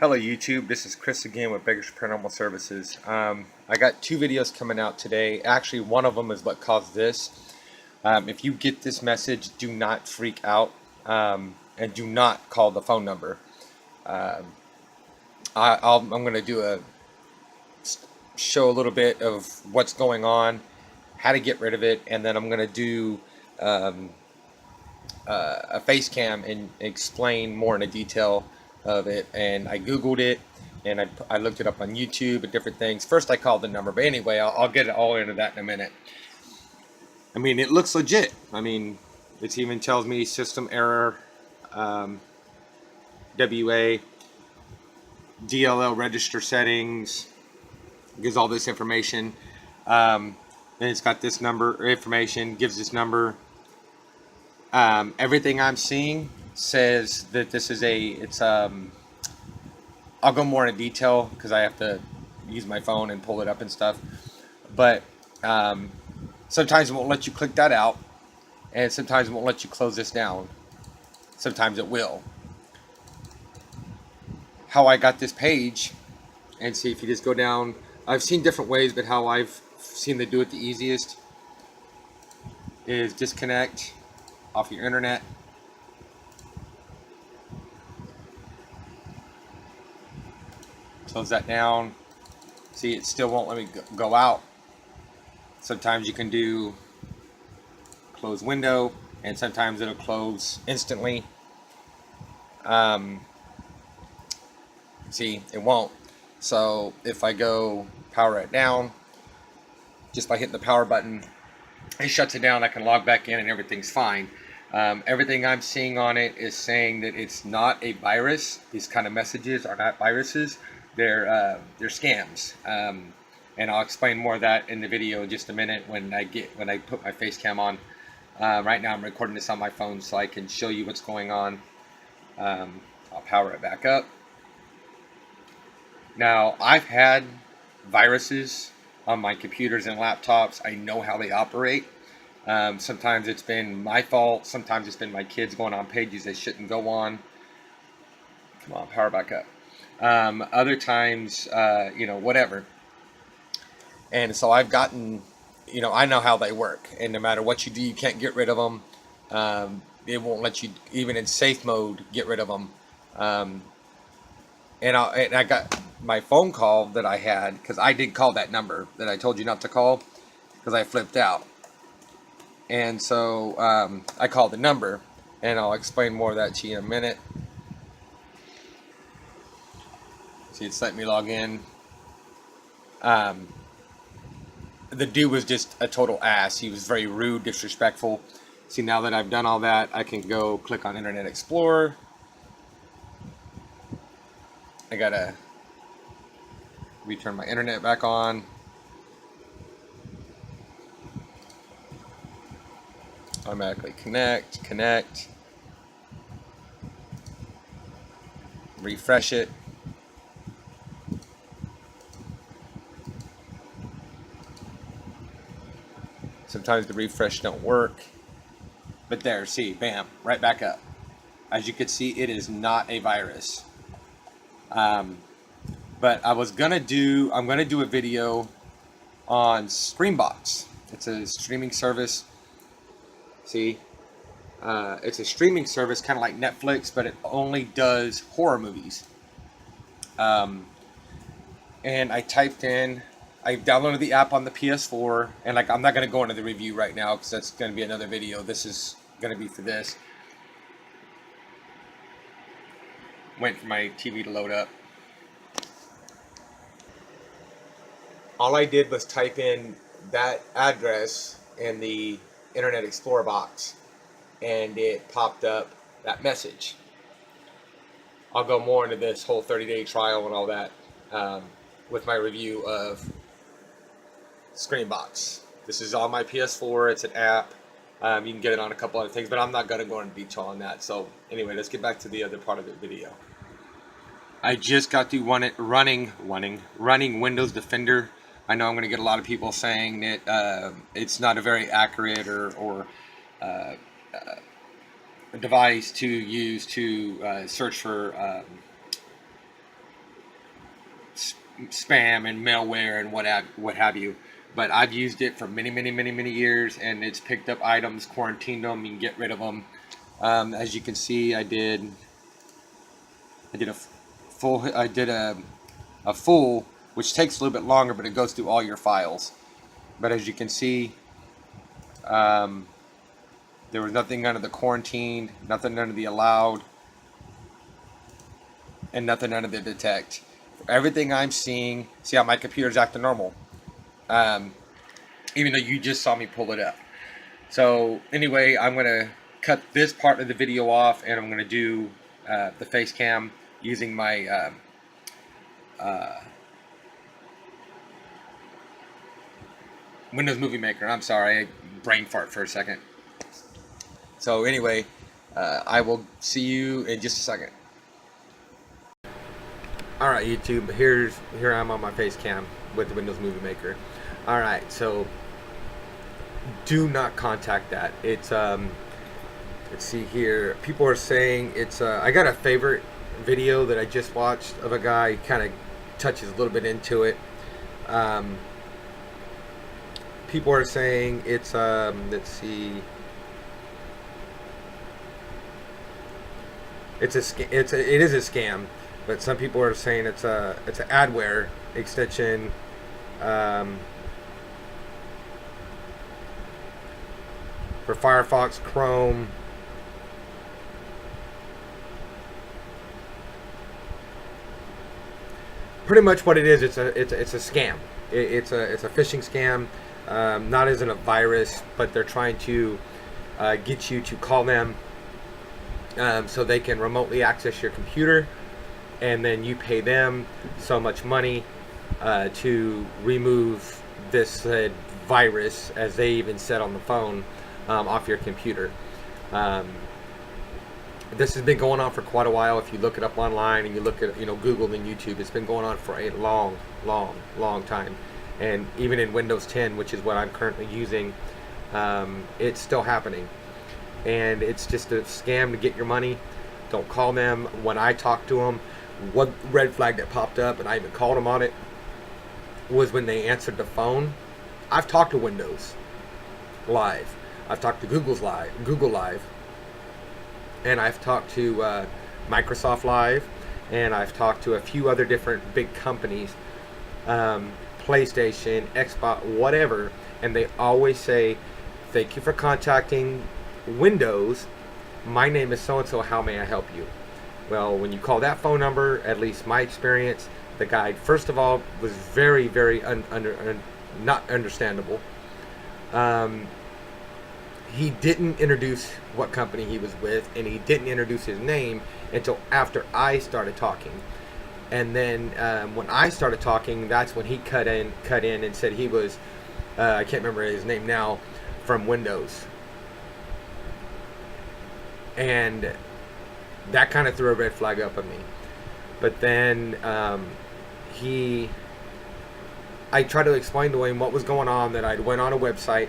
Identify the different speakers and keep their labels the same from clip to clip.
Speaker 1: Hello YouTube, this is Chris again with Beggars Paranormal Services. I got two videos coming out today. Actually, one of them is what caused this. If you get this message, do not freak out and do not call the phone number. Um, I'm going to do show a little bit of what's going on, how to get rid of it, and then I'm going to do um, a face cam and explain more in a detail of it. And I googled it and I looked it up on YouTube and different things. First I called the number, but anyway, I'll get it all into that in a minute. I mean, it looks legit. I mean, it even tells me system error, WA, DLL register settings, gives all this information. Then it's got this number information, gives this number. Everything I'm seeing says that this is I'll go more in detail because I have to use my phone and pull it up and stuff. But sometimes it won't let you click that out, and sometimes it won't let you close this down. Sometimes it will. How I got this page, and see if you just go down, I've seen different ways, but how I've seen to do it the easiest is disconnect off your internet. Close that down. See, it still won't let me go out. Sometimes you can do close window, and sometimes it'll close instantly. See, it won't. So if I go power it down, just by hitting the power button, it shuts it down. I can log back in and everything's fine. Everything I'm seeing on it is saying that it's not a virus. These kind of messages are not viruses. They're scams. And I'll explain more of that in the video in just a minute when I put my face cam on. Right now I'm recording this on my phone so I can show you what's going on. I'll power it back up. Now, I've had viruses on my computers and laptops. I know how they operate. Sometimes it's been my fault. Sometimes it's been my kids going on pages they shouldn't go on. Come on, power back up. Other times, whatever. And so I've gotten, I know how they work. And no matter what you do, you can't get rid of them. It won't let you, even in safe mode, get rid of them. And I got my phone call that I had, because I did call that number that I told you not to call, because I flipped out. And so I called the number, and I'll explain more of that to you in a minute. See, it's letting me log in. The dude was just a total ass. He was very rude, disrespectful. See, now that I've done all that, I can go click on Internet Explorer. I gotta return my internet back on. Automatically connect. Refresh it. Sometimes the refresh don't work. But there, see, bam, right back up. As you can see, it is not a virus. But I'm gonna do a video on Screenbox. It's a streaming service. See, it's a streaming service, kind of like Netflix, but it only does horror movies. And I downloaded the app on the PS4, and I'm not gonna go into the review right now because that's gonna be another video. This is gonna be for this. Wait for my TV to load up. All I did was type in that address in the Internet Explorer box, and it popped up that message. I'll go more into this whole 30-day trial and all that with my review of Screenbox. This is on my PS4. It's an app. You can get it on a couple other things, but I'm not going to go into detail on that. So anyway, let's get back to the other part of the video. I just got through running Windows Defender. I know I'm going to get a lot of people saying that it's not a very accurate or a device to use to search for spam and malware and what have you. But I've used it for many years, and it's picked up items, quarantined them, you can get rid of them. As you can see, I did a full, which takes a little bit longer, but it goes through all your files. But as you can see, there was nothing under the quarantined, nothing under the allowed, and nothing under the detect. Everything I'm seeing, see how my computer's acting normal, even though you just saw me pull it up. So anyway, I'm gonna cut this part of the video off, and I'm gonna do the face cam using my Windows Movie Maker. I'm sorry, I brain fart for a second. So anyway, I will see you in just a second. Alright YouTube, here I'm on my face cam with the Windows Movie Maker. Alright, so do not contact that. It's let's see here. People are saying it's I got a favorite video that I just watched of a guy kind of touches a little bit into it. People are saying it's let's see. It is a scam, but some people are saying it's an adware extension. For Firefox, Chrome. Pretty much what it is, it's a scam. It's a phishing scam. Not as in a virus, but they're trying to get you to call them so they can remotely access your computer, and then you pay them so much money to remove this virus, as they even said on the phone, off your computer. This has been going on for quite a while. If you look it up online and you look at Google and YouTube, it's been going on for a long time. And even in Windows 10, which is what I'm currently using, it's still happening. And it's just a scam to get your money. Don't call them. When I talked to them, one red flag that popped up, and I even called them on it, was when they answered the phone. I've talked to Windows Live. I've talked to Google Live, and I've talked to Microsoft Live, and I've talked to a few other different big companies, PlayStation, Xbox, whatever, and they always say, "Thank you for contacting Windows. My name is so-and-so. How may I help you?" Well, when you call that phone number, at least my experience, the guy, first of all, was very not understandable. He didn't introduce what company he was with, and he didn't introduce his name until after I started talking. And then when I started talking, that's when he cut in and said he was, I can't remember his name now, from Windows. And that kind of threw a red flag up at me. But then I tried to explain to him what was going on, that I went on a website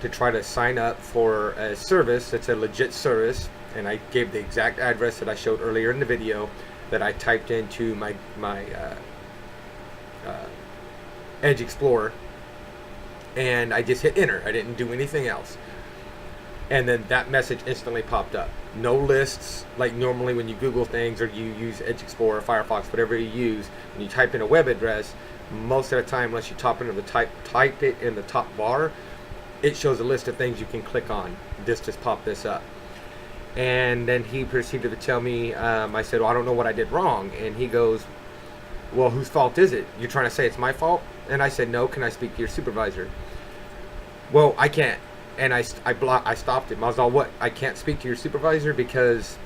Speaker 1: to try to sign up for a service. It's a legit service, and I gave the exact address that I showed earlier in the video, that I typed into my Edge Explorer, and I just hit enter. I didn't do anything else. And then that message instantly popped up. No lists, like normally when you Google things or you use Edge Explorer, Firefox, whatever you use, when you type in a web address, most of the time, unless you typed it in the top bar, it shows a list of things you can click on. This just popped this up. And then he proceeded to tell me, I said, "Well, I don't know what I did wrong." And he goes, "Well, whose fault is it? You're trying to say it's my fault?" And I said, "No, can I speak to your supervisor?" "Well, I can't." And I stopped him. I was all, "What? I can't speak to your supervisor because,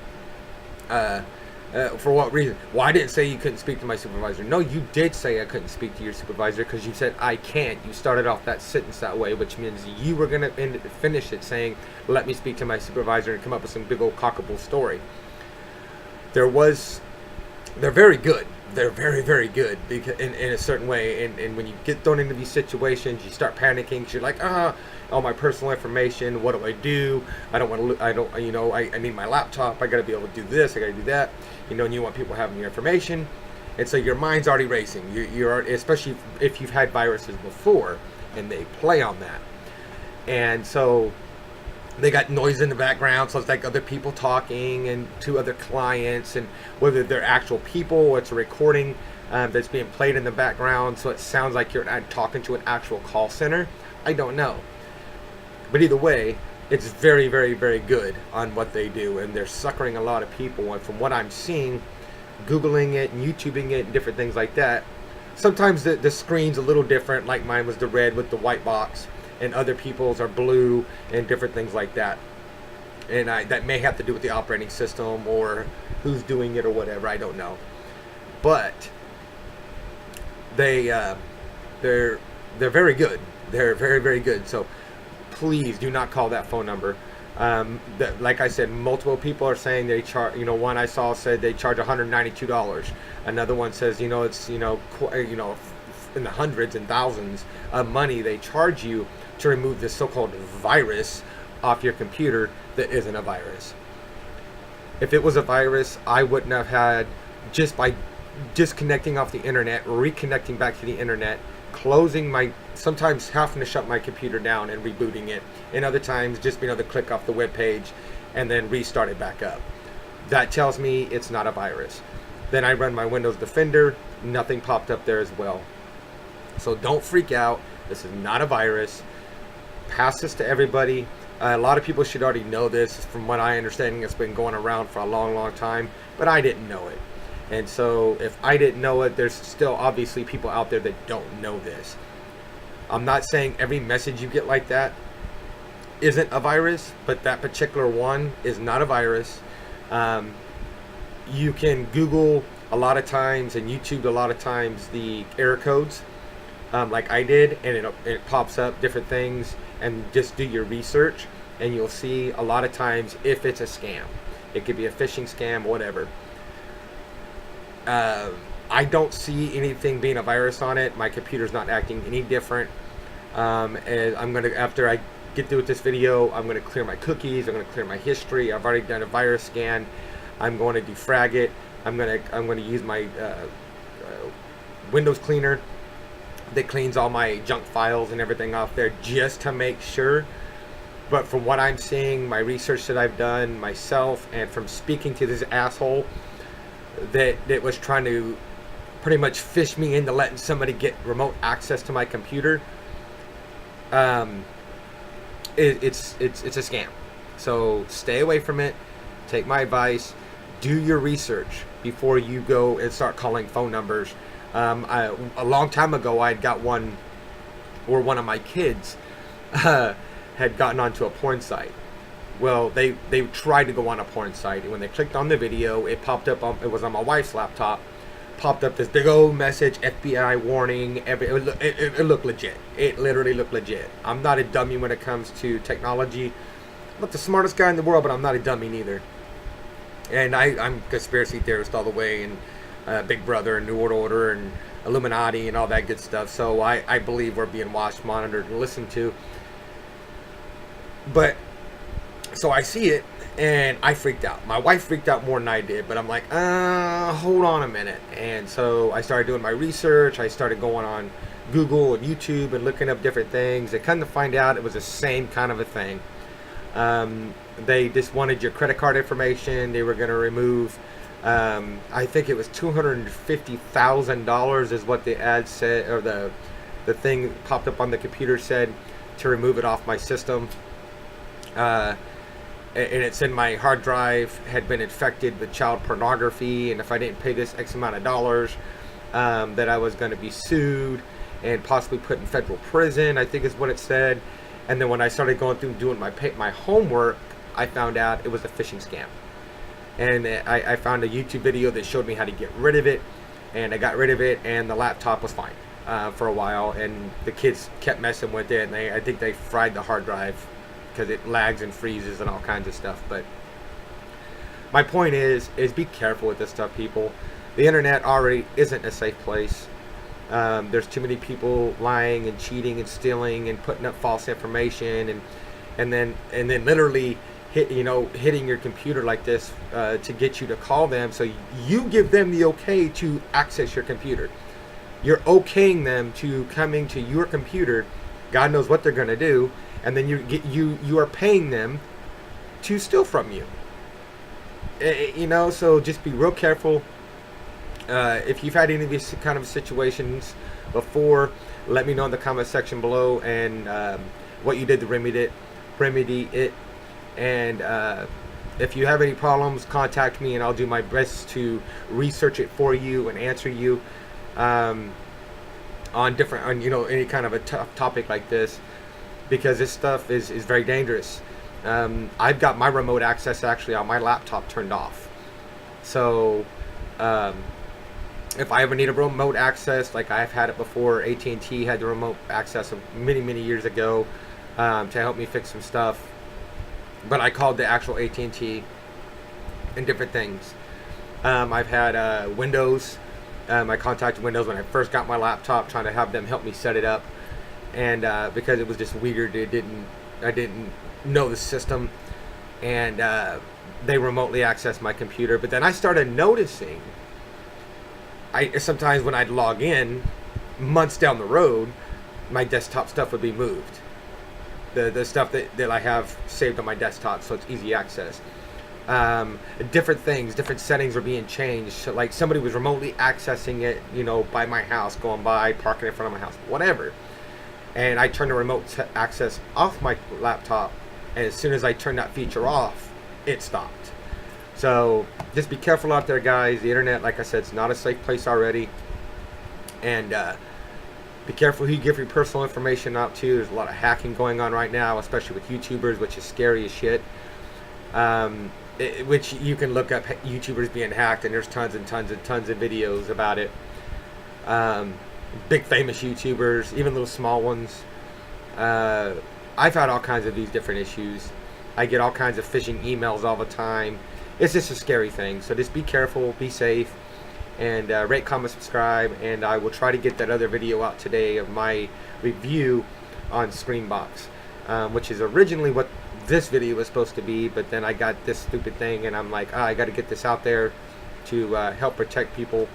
Speaker 1: for what reason?" "Well, I didn't say you couldn't speak to my supervisor." "No, you did say I couldn't speak to your supervisor, because you said I can't." You started off that sentence that way, which means you were going to finish it saying, "Let me speak to my supervisor," and come up with some big old cockable story. They're very good. They're very good, because in a certain way. And when you get thrown into these situations, you start panicking, because you're like, all my personal information, what do? I don't want to, I need my laptop, I got to be able to do this, I got to do that, and you want people having your information. And so your mind's already racing. You're especially if you've had viruses before, and they play on that. And so they got noise in the background, so it's like other people talking and to other clients, and whether they're actual people or it's a recording that's being played in the background, so it sounds like you're talking to an actual call center. I don't know, but either way, it's very, very, very good on what they do, and they're suckering a lot of people. And from what I'm seeing, Googling it and YouTubing it and different things like that, sometimes the screen's a little different. Like mine was the red with the white box, and other people's are blue and different things like that. And that may have to do with the operating system or who's doing it or whatever. I don't know, but they're very good. They're very, very good. So please do not call that phone number. Like I said, multiple people are saying they charge. One I saw said they charge $192. Another one says, it's in the hundreds and thousands of money they charge you to remove this so-called virus off your computer that isn't a virus. If it was a virus, I wouldn't have had, just by disconnecting off the internet, reconnecting back to the internet, sometimes having to shut my computer down and rebooting it, and other times just being able to click off the web page and then restart it back up. That tells me it's not a virus. Then I run my Windows Defender, nothing popped up there as well. So don't freak out. This is not a virus. Pass this to everybody. A lot of people should already know this. From what I understand, it's been going around for a long, long time, but I didn't know it. And so if I didn't know it, there's still obviously people out there that don't know this. I'm not saying every message you get like that isn't a virus, but that particular one is not a virus. You can Google a lot of times and YouTube a lot of times the error codes, like I did, and it pops up different things, and just do your research, and you'll see a lot of times if it's a scam. It could be a phishing scam, whatever. I don't see anything being a virus on it. My computer's not acting any different. And after I get through with this video, I'm gonna clear my cookies. I'm gonna clear my history. I've already done a virus scan. I'm going to defrag it. I'm gonna use my Windows cleaner that cleans all my junk files and everything off there, just to make sure. But from what I'm seeing, my research that I've done myself, and from speaking to this asshole that was trying to pretty much fish me into letting somebody get remote access to my computer, it's a scam. So stay away from it. Take my advice. Do your research before you go and start calling phone numbers. A long time ago, I had got one where one of my kids had gotten onto a porn site. Well, they tried to go on a porn site, and when they clicked on the video, it popped up. It was on my wife's laptop. Popped up this big old message, FBI warning. It looked legit. It literally looked legit. I'm not a dummy when it comes to technology. I'm not the smartest guy in the world, but I'm not a dummy neither. And I'm conspiracy theorist all the way, and Big Brother and New World Order and Illuminati and all that good stuff. So I believe we're being watched, monitored, and listened to. But so I see it, and I freaked out. My wife freaked out more than I did, but I'm like, hold on a minute. And so I started doing my research. I started going on Google and YouTube and looking up different things. And come to find out, it was the same kind of a thing. They just wanted your credit card information. They were going to remove, I think it was $250,000 is what the ad said, or the thing that popped up on the computer said, to remove it off my system. And it said my hard drive had been infected with child pornography, and if I didn't pay this X amount of dollars, that I was going to be sued and possibly put in federal prison, I think is what it said. And then when I started going through doing my homework, I found out it was a phishing scam. And I found a YouTube video that showed me how to get rid of it, and I got rid of it, and the laptop was fine for a while, and the kids kept messing with it, and I think they fried the hard drive because it lags and freezes and all kinds of stuff. But my point is be careful with this stuff, people. The internet already isn't a safe place. There's too many people lying and cheating and stealing and putting up false information, and then literally
Speaker 2: hitting your computer like this to get you to call them. So you give them the okay to access your computer. You're okaying them to coming to your computer. God knows what they're going to do, and then you are paying them to steal from you. So just be real careful. If you've had any of these kind of situations before, let me know in the comment section below, and what you did to remedy it. And if you have any problems, contact me, and I'll do my best to research it for you and answer you on any kind of a tough topic like this, because this stuff is very dangerous. I've got my remote access actually on my laptop turned off. So if I ever need a remote access, like I've had it before, AT&T had the remote access many years ago to help me fix some stuff. But I called the actual AT&T and different things. I've had Windows. I contacted Windows when I first got my laptop, trying to have them help me set it up, and because it was just weird, I didn't know the system, and they remotely accessed my computer. But then I started noticing, sometimes when I'd log in, months down the road, my desktop stuff would be moved. The stuff that I have saved on my desktop, so it's easy access. Different things, different settings were being changed. So like somebody was remotely accessing it, by my house, going by, parking in front of my house, whatever. And I turned the remote access off my laptop, and as soon as I turned that feature off, it stopped. So just be careful out there, guys. The internet, like I said, it's not a safe place already. And be careful who you give your personal information out to. There's a lot of hacking going on right now, especially with YouTubers, which is scary as shit. Which you can look up YouTubers being hacked, and there's tons and tons and tons of videos about it. Big famous YouTubers, even little small ones. I've had all kinds of these different issues. I get all kinds of phishing emails all the time. It's just a scary thing. So just be careful, be safe, and rate, comment, subscribe. And I will try to get that other video out today of my review on Screenbox, which is originally what this video was supposed to be, but then I got this stupid thing, and I'm like, I got to get this out there to help protect people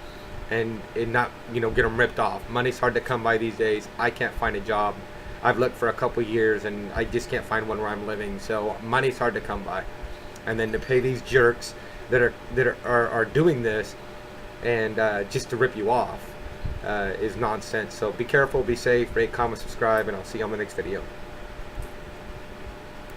Speaker 2: and not, get them ripped off. Money's hard to come by these days. I can't find a job. I've looked for a couple years, and I just can't find one where I'm living. So money's hard to come by, and then to pay these jerks that are doing this and just to rip you off is nonsense. So be careful, be safe, rate, comment, subscribe, and I'll see you on the next video.